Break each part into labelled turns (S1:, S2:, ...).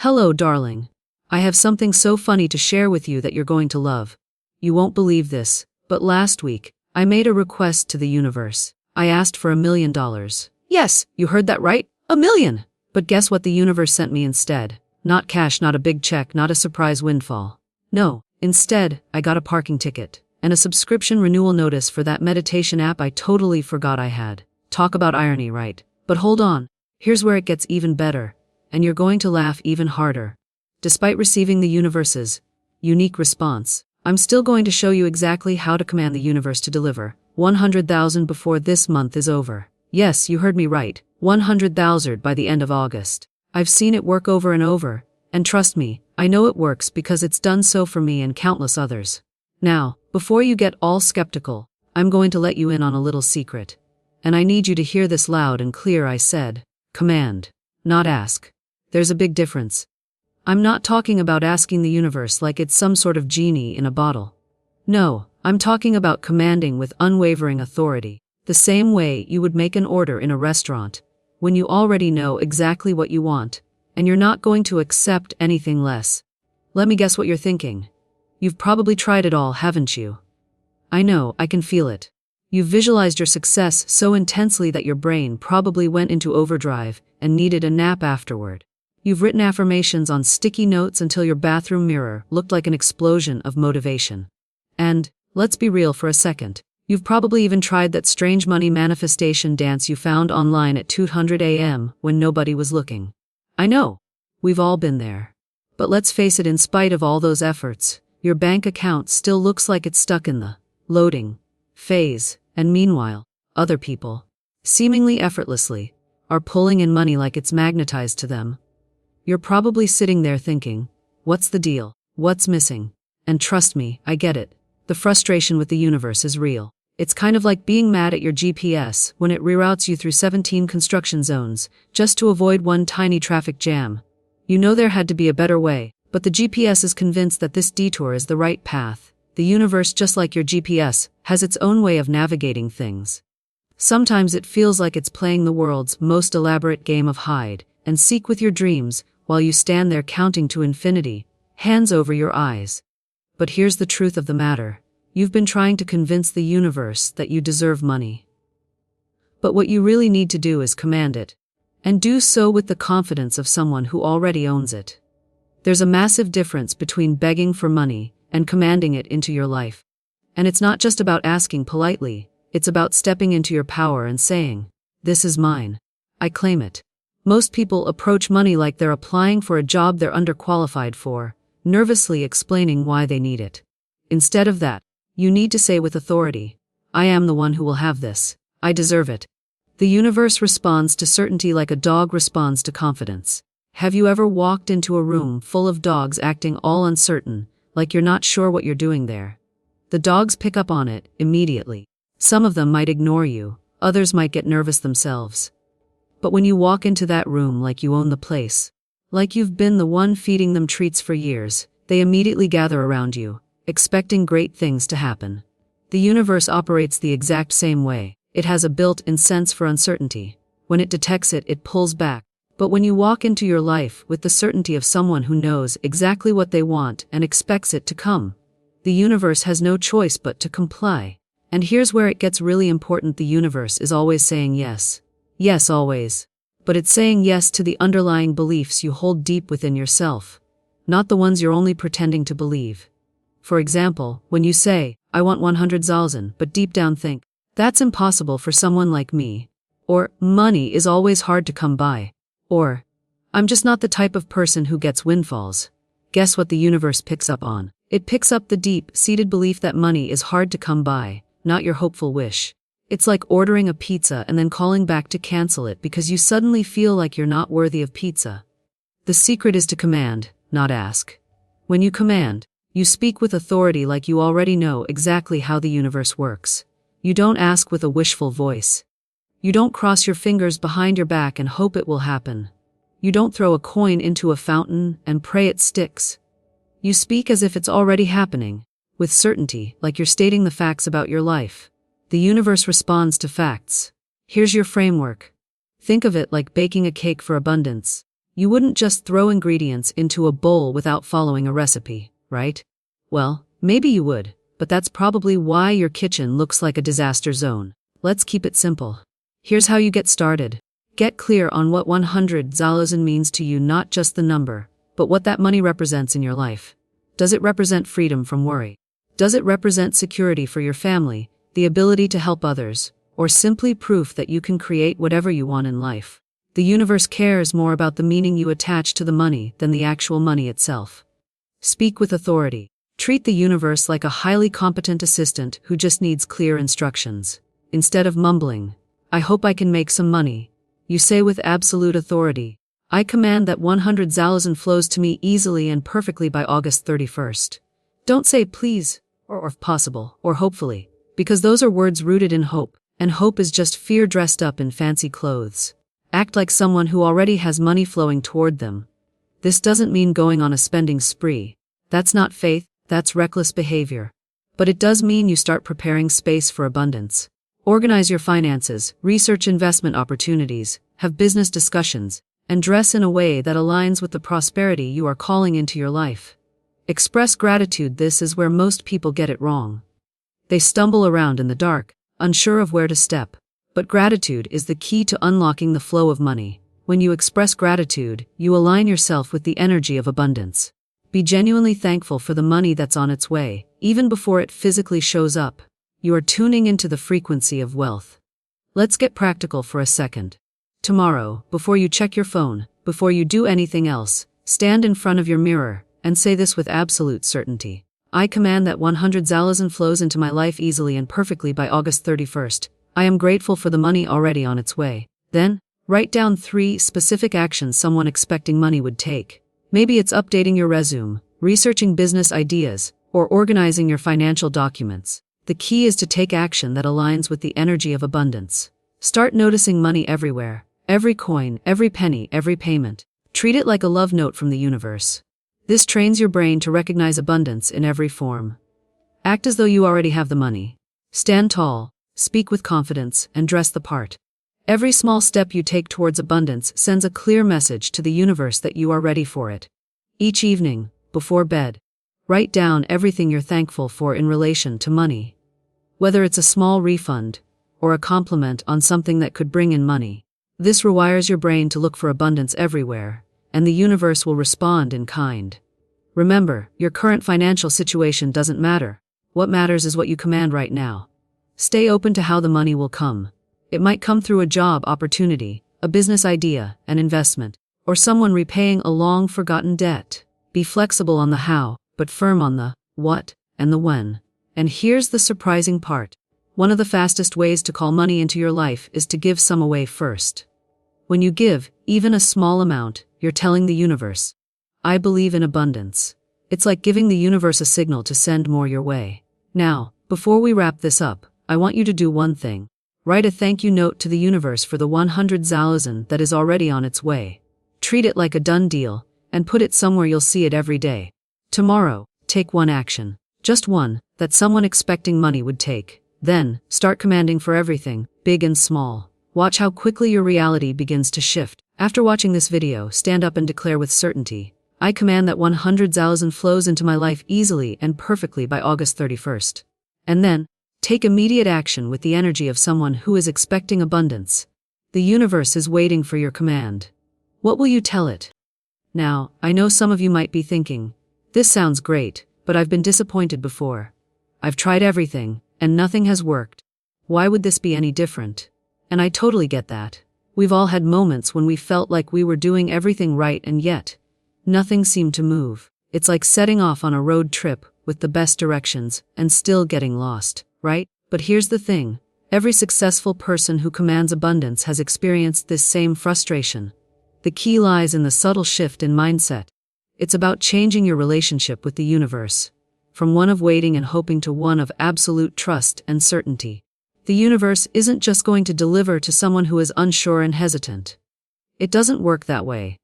S1: Hello, darling. I have something so funny to share with you that you're going to love. You won't believe this, but last week, I made a request to the universe. I asked for $1 million. Yes, you heard that right, $1 million! But guess what the universe sent me instead? Not cash, not a big check, not a surprise windfall. No, instead, I got a parking ticket and a subscription renewal notice for that meditation app I totally forgot I had. Talk about irony, right? But hold on, here's where it gets even better, and you're going to laugh even harder. Despite receiving the universe's unique response, I'm still going to show you exactly how to command the universe to deliver 100,000 before this month is over. Yes, you heard me right, 100,000 by the end of August. I've seen it work over and over, and trust me, I know it works because it's done so for me and countless others. Now, before you get all skeptical, I'm going to let you in on a little secret. And I need you to hear this loud and clear. I said, command, not ask. There's a big difference. I'm not talking about asking the universe like it's some sort of genie in a bottle. No, I'm talking about commanding with unwavering authority, the same way you would make an order in a restaurant, when you already know exactly what you want, and you're not going to accept anything less. Let me guess what you're thinking. You've probably tried it all, haven't you? I know, I can feel it. You've visualized your success so intensely that your brain probably went into overdrive and needed a nap afterward. You've written affirmations on sticky notes until your bathroom mirror looked like an explosion of motivation. And, let's be real for a second, you've probably even tried that strange money manifestation dance you found online at 2:00 a.m. when nobody was looking. I know, we've all been there. But let's face it, in spite of all those efforts, your bank account still looks like it's stuck in the loading phase, and meanwhile, other people, seemingly effortlessly, are pulling in money like it's magnetized to them. You're probably sitting there thinking, what's the deal? What's missing? And trust me, I get it. The frustration with the universe is real. It's kind of like being mad at your GPS when it reroutes you through 17 construction zones just to avoid one tiny traffic jam. You know there had to be a better way, but the GPS is convinced that this detour is the right path. The universe, just like your GPS, has its own way of navigating things. Sometimes it feels like it's playing the world's most elaborate game of hide and seek with your dreams while you stand there counting to infinity, hands over your eyes. But here's the truth of the matter. You've been trying to convince the universe that you deserve money. But what you really need to do is command it, and do so with the confidence of someone who already owns it. There's a massive difference between begging for money and commanding it into your life. And it's not just about asking politely, it's about stepping into your power and saying, this is mine. I claim it. Most people approach money like they're applying for a job they're underqualified for, nervously explaining why they need it. Instead of that, you need to say with authority, I am the one who will have this. I deserve it. The universe responds to certainty like a dog responds to confidence. Have you ever walked into a room full of dogs acting all uncertain, like you're not sure what you're doing there? The dogs pick up on it immediately. Some of them might ignore you, others might get nervous themselves. But when you walk into that room like you own the place, like you've been the one feeding them treats for years, they immediately gather around you, expecting great things to happen. The universe operates the exact same way. It has a built-in sense for uncertainty. When it detects it, it pulls back. But when you walk into your life with the certainty of someone who knows exactly what they want and expects it to come, the universe has no choice but to comply. And here's where it gets really important. The universe is always saying yes. Yes, always. But it's saying yes to the underlying beliefs you hold deep within yourself, not the ones you're only pretending to believe. For example, when you say, I want 100,000, but deep down think, that's impossible for someone like me. Or, money is always hard to come by. Or, I'm just not the type of person who gets windfalls. Guess what the universe picks up on? It picks up the deep-seated belief that money is hard to come by, not your hopeful wish. It's like ordering a pizza and then calling back to cancel it because you suddenly feel like you're not worthy of pizza. The secret is to command, not ask. When you command, you speak with authority like you already know exactly how the universe works. You don't ask with a wishful voice. You don't cross your fingers behind your back and hope it will happen. You don't throw a coin into a fountain and pray it sticks. You speak as if it's already happening, with certainty, like you're stating the facts about your life. The universe responds to facts. Here's your framework. Think of it like baking a cake for abundance. You wouldn't just throw ingredients into a bowl without following a recipe, right? Well, maybe you would, but that's probably why your kitchen looks like a disaster zone. Let's keep it simple. Here's how you get started. Get clear on what 100,000 means to you, not just the number, but what that money represents in your life. Does it represent freedom from worry? Does it represent security for your family, the ability to help others, or simply proof that you can create whatever you want in life? The universe cares more about the meaning you attach to the money than the actual money itself. Speak with authority. Treat the universe like a highly competent assistant who just needs clear instructions. Instead of mumbling, "I hope I can make some money," you say with absolute authority, "I command that 100,000 flows to me easily and perfectly by August 31st. Don't say please, or if possible, or hopefully, because those are words rooted in hope, and hope is just fear dressed up in fancy clothes. Act like someone who already has money flowing toward them. This doesn't mean going on a spending spree. That's not faith, that's reckless behavior. But it does mean you start preparing space for abundance. Organize your finances, research investment opportunities, have business discussions, and dress in a way that aligns with the prosperity you are calling into your life. Express gratitude. This is where most people get it wrong. They stumble around in the dark, unsure of where to step. But gratitude is the key to unlocking the flow of money. When you express gratitude, you align yourself with the energy of abundance. Be genuinely thankful for the money that's on its way, even before it physically shows up. You are tuning into the frequency of wealth. Let's get practical for a second. Tomorrow, before you check your phone, before you do anything else, stand in front of your mirror and say this with absolute certainty. I command that 100,000 flows into my life easily and perfectly by August 31st. I am grateful for the money already on its way. Then, write down 3 specific actions someone expecting money would take. Maybe it's updating your resume, researching business ideas, or organizing your financial documents. The key is to take action that aligns with the energy of abundance. Start noticing money everywhere. Every coin, every penny, every payment. Treat it like a love note from the universe. This trains your brain to recognize abundance in every form. Act as though you already have the money. Stand tall. Speak with confidence, and dress the part. Every small step you take towards abundance sends a clear message to the universe that you are ready for it. Each evening, before bed, write down everything you're thankful for in relation to money. Whether it's a small refund, or a compliment on something that could bring in money. This rewires your brain to look for abundance everywhere, and the universe will respond in kind. Remember, your current financial situation doesn't matter. What matters is what you command right now. Stay open to how the money will come. It might come through a job opportunity, a business idea, an investment, or someone repaying a long-forgotten debt. Be flexible on the how, but firm on the what and the when. And here's the surprising part. One of the fastest ways to call money into your life is to give some away first. When you give, even a small amount, you're telling the universe, I believe in abundance. It's like giving the universe a signal to send more your way. Now, before we wrap this up, I want you to do one thing. Write a thank you note to the universe for the 100,000 that is already on its way. Treat it like a done deal, and put it somewhere you'll see it every day. Tomorrow, take one action. Just one, that someone expecting money would take. Then, start commanding for everything, big and small. Watch how quickly your reality begins to shift. After watching this video, stand up and declare with certainty, I command that 100,000 flows into my life easily and perfectly by August 31st. And then, take immediate action with the energy of someone who is expecting abundance. The universe is waiting for your command. What will you tell it? Now, I know some of you might be thinking, this sounds great, but I've been disappointed before. I've tried everything, and nothing has worked. Why would this be any different? And I totally get that. We've all had moments when we felt like we were doing everything right and yet, nothing seemed to move. It's like setting off on a road trip with the best directions and still getting lost. Right? But here's the thing. Every successful person who commands abundance has experienced this same frustration. The key lies in the subtle shift in mindset. It's about changing your relationship with the universe, from one of waiting and hoping to one of absolute trust and certainty. The universe isn't just going to deliver to someone who is unsure and hesitant. It doesn't work that way.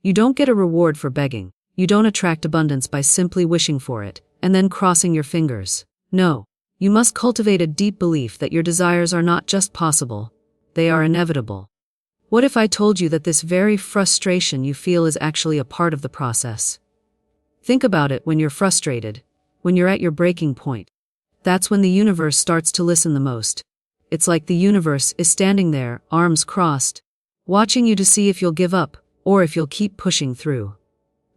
S1: You don't get a reward for begging. You don't attract abundance by simply wishing for it, and then crossing your fingers. No. You must cultivate a deep belief that your desires are not just possible, they are inevitable. What if I told you that this very frustration you feel is actually a part of the process? Think about it when you're frustrated, when you're at your breaking point. That's when the universe starts to listen the most. It's like the universe is standing there, arms crossed, watching you to see if you'll give up, or if you'll keep pushing through.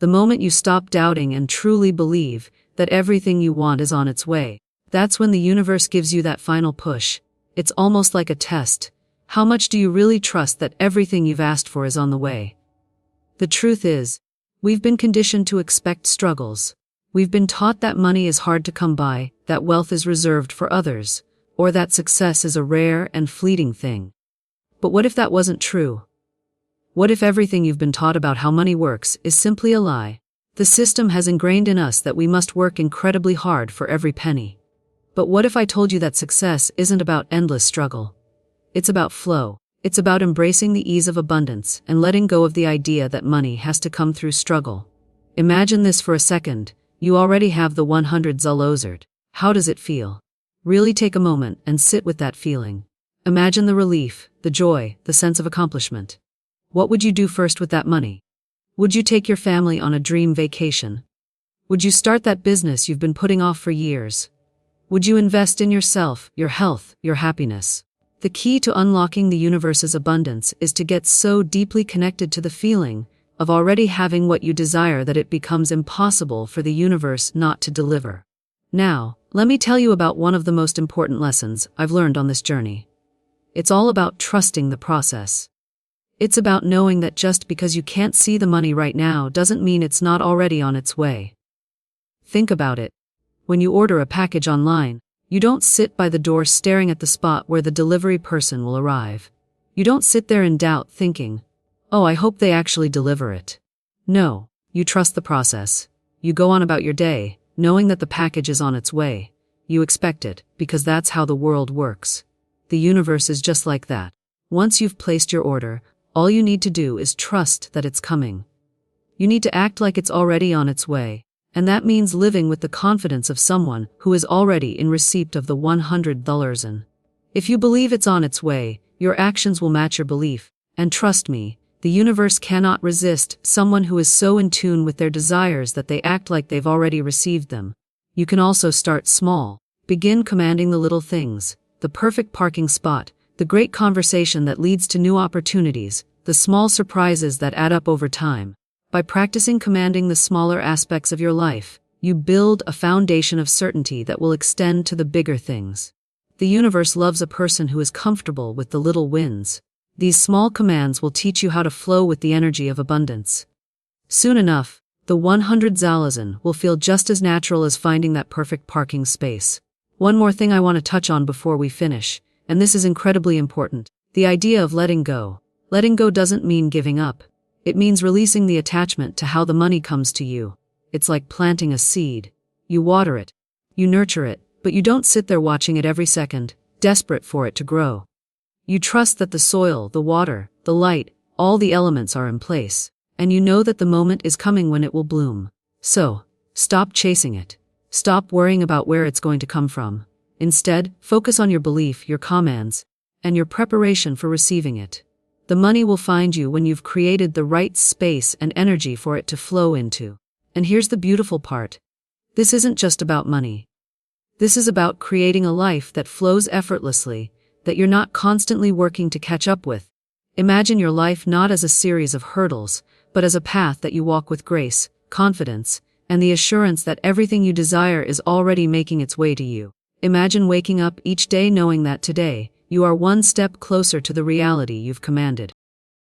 S1: The moment you stop doubting and truly believe that everything you want is on its way, that's when the universe gives you that final push. It's almost like a test. How much do you really trust that everything you've asked for is on the way? The truth is, we've been conditioned to expect struggles. We've been taught that money is hard to come by, that wealth is reserved for others, or that success is a rare and fleeting thing. But what if that wasn't true? What if everything you've been taught about how money works is simply a lie? The system has ingrained in us that we must work incredibly hard for every penny. But what if I told you that success isn't about endless struggle? It's about flow. It's about embracing the ease of abundance and letting go of the idea that money has to come through struggle. Imagine this for a second. You already have the 100,000. How does it feel? Really take a moment and sit with that feeling. Imagine the relief, the joy, the sense of accomplishment. What would you do first with that money? Would you take your family on a dream vacation? Would you start that business you've been putting off for years? Would you invest in yourself, your health, your happiness? The key to unlocking the universe's abundance is to get so deeply connected to the feeling of already having what you desire that it becomes impossible for the universe not to deliver. Now, let me tell you about one of the most important lessons I've learned on this journey. It's all about trusting the process. It's about knowing that just because you can't see the money right now doesn't mean it's not already on its way. Think about it. When you order a package online, you don't sit by the door staring at the spot where the delivery person will arrive. You don't sit there in doubt thinking, "Oh, I hope they actually deliver it." No, you trust the process. You go on about your day, knowing that the package is on its way. You expect it, because that's how the world works. The universe is just like that. Once you've placed your order, all you need to do is trust that it's coming. You need to act like it's already on its way. And that means living with the confidence of someone who is already in receipt of the 100,000. If you believe it's on its way, your actions will match your belief. And trust me, the universe cannot resist someone who is so in tune with their desires that they act like they've already received them. You can also start small. Begin commanding the little things, the perfect parking spot, the great conversation that leads to new opportunities, the small surprises that add up over time. By practicing commanding the smaller aspects of your life, you build a foundation of certainty that will extend to the bigger things. The universe loves a person who is comfortable with the little wins. These small commands will teach you how to flow with the energy of abundance. Soon enough, the 100,000 will feel just as natural as finding that perfect parking space. One more thing I want to touch on before we finish, and this is incredibly important: the idea of letting go. Letting go doesn't mean giving up. It means releasing the attachment to how the money comes to you. It's like planting a seed. You water it, you nurture it, but you don't sit there watching it every second, desperate for it to grow. You trust that the soil, the water, the light, all the elements are in place, and you know that the moment is coming when it will bloom. So, stop chasing it. Stop worrying about where it's going to come from. Instead, focus on your belief, your commands, and your preparation for receiving it. The money will find you when you've created the right space and energy for it to flow into. And here's the beautiful part. This isn't just about money. This is about creating a life that flows effortlessly, that you're not constantly working to catch up with. Imagine your life not as a series of hurdles, but as a path that you walk with grace, confidence, and the assurance that everything you desire is already making its way to you. Imagine waking up each day knowing that today, you are one step closer to the reality you've commanded.